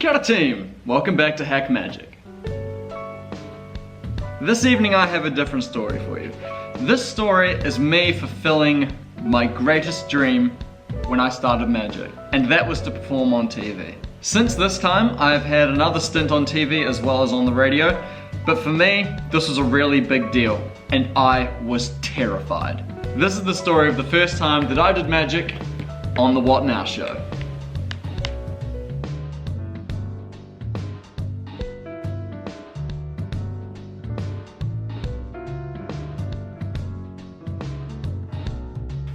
Kia ora team! Welcome back to Hack Magic. This evening I have a different story for you. This story is me fulfilling my greatest dream when I started magic, and that was to perform on TV. Since this time, I've had another stint on TV as well as on the radio, but for me, this was a really big deal, and I was terrified. This is the story of the first time that I did magic on the What Now show.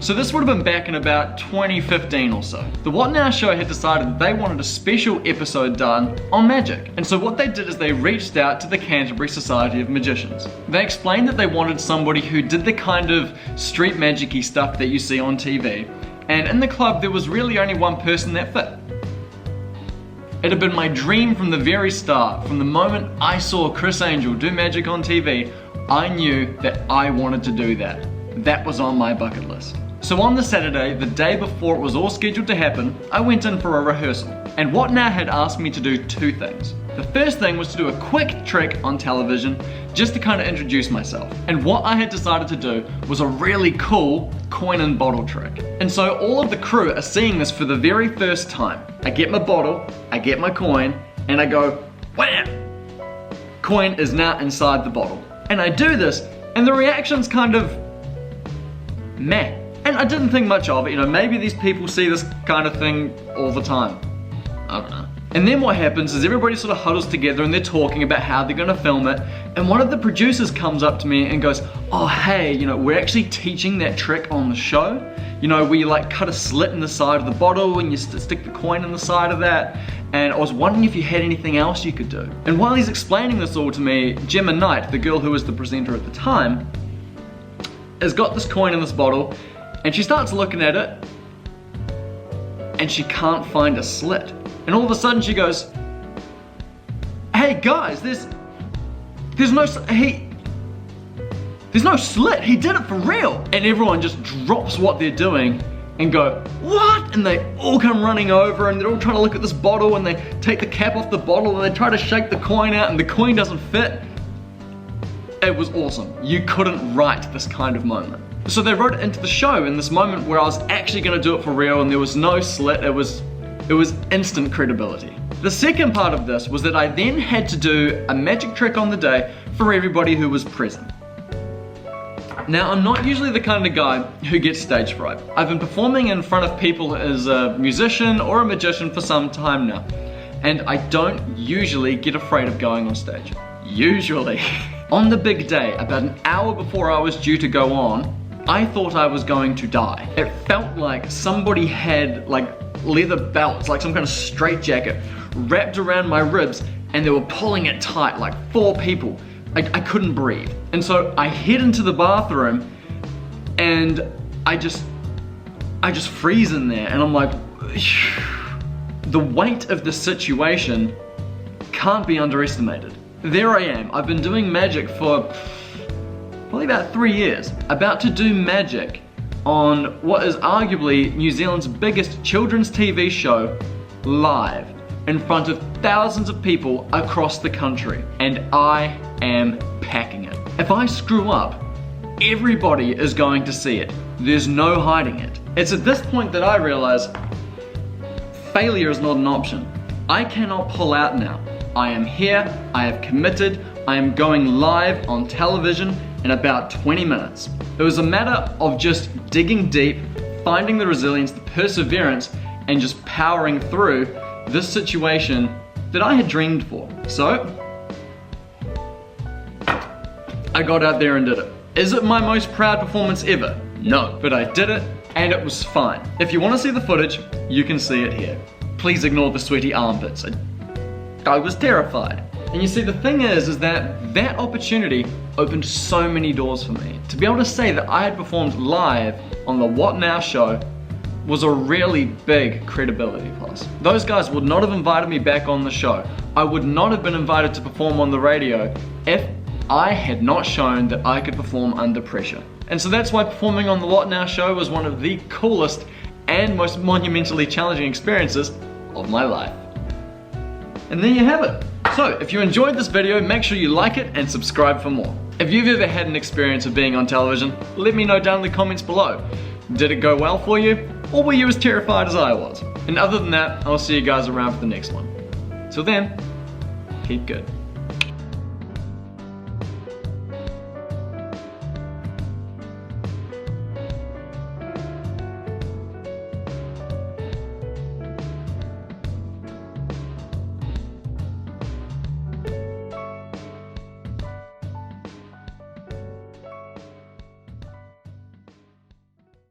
So this would have been back in about 2015 or so. The What Now show had decided that they wanted a special episode done on magic. And so what they did is they reached out to the Canterbury Society of Magicians. They explained that they wanted somebody who did the kind of street magic-y stuff that you see on TV. And in the club there was really only one person that fit. It had been my dream from the very start. From the moment I saw Chris Angel do magic on TV, I knew that I wanted to do that. That was on my bucket list. So on the Saturday, the day before it was all scheduled to happen, I went in for a rehearsal. And What Now had asked me to do two things. The first thing was to do a quick trick on television, just to kind of introduce myself. And what I had decided to do was a really cool coin and bottle trick. And so all of the crew are seeing this for the very first time. I get my bottle, I get my coin, and I go, wham! Coin is now inside the bottle. And I do this, and the reaction's kind of meh. And I didn't think much of it, you know, maybe these people see this kind of thing all the time. I don't know. And then what happens is everybody sort of huddles together and they're talking about how they're gonna film it. And one of the producers comes up to me and goes, oh hey, you know, we're actually teaching that trick on the show. You know, where you like cut a slit in the side of the bottle and you stick the coin in the side of that. And I was wondering if you had anything else you could do. And while he's explaining this all to me, Gemma Knight, the girl who was the presenter at the time, has got this coin in this bottle. And she starts looking at it, and she can't find a slit. And all of a sudden she goes, hey guys, there's no slit, he did it for real. And everyone just drops what they're doing and go, what? And they all come running over and they're all trying to look at this bottle and they take the cap off the bottle and they try to shake the coin out and the coin doesn't fit. It was awesome. You couldn't write this kind of moment. So they wrote it into the show in this moment where I was actually gonna do it for real and there was no slit, it was instant credibility. The second part of this was that I then had to do a magic trick on the day for everybody who was present. Now, I'm not usually the kind of guy who gets stage fright. I've been performing in front of people as a musician or a magician for some time now, and I don't usually get afraid of going on stage. Usually. On the big day, about an hour before I was due to go on, I thought I was going to die. It felt like somebody had like leather belts, like some kind of straitjacket, wrapped around my ribs and they were pulling it tight, like 4 people. I couldn't breathe. And so I head into the bathroom and I just freeze in there and I'm like, the weight of the situation can't be underestimated. There I am, I've been doing magic for probably about 3 years, about to do magic on what is arguably New Zealand's biggest children's TV show live in front of thousands of people across the country, and I am packing it. If I screw up, everybody is going to see it. There's no hiding it. It's at this point that I realize failure is not an option. I cannot pull out now. I am here, I have committed, I am going live on television in about 20 minutes. It was a matter of just digging deep, finding the resilience, the perseverance, and just powering through this situation that I had dreamed for. So, I got out there and did it. Is it my most proud performance ever? No, but I did it, and it was fine. If you want to see the footage, you can see it here. Please ignore the sweaty armpits. I was terrified. And you see, the thing is that opportunity opened so many doors for me. To be able to say that I had performed live on the What Now show was a really big credibility plus. Those guys would not have invited me back on the show. I would not have been invited to perform on the radio if I had not shown that I could perform under pressure. And so that's why performing on the What Now show was one of the coolest and most monumentally challenging experiences of my life. And there you have it. So, if you enjoyed this video, make sure you like it and subscribe for more. If you've ever had an experience of being on television, let me know down in the comments below. Did it go well for you? Or were you as terrified as I was? And other than that, I'll see you guys around for the next one. Till then, keep good.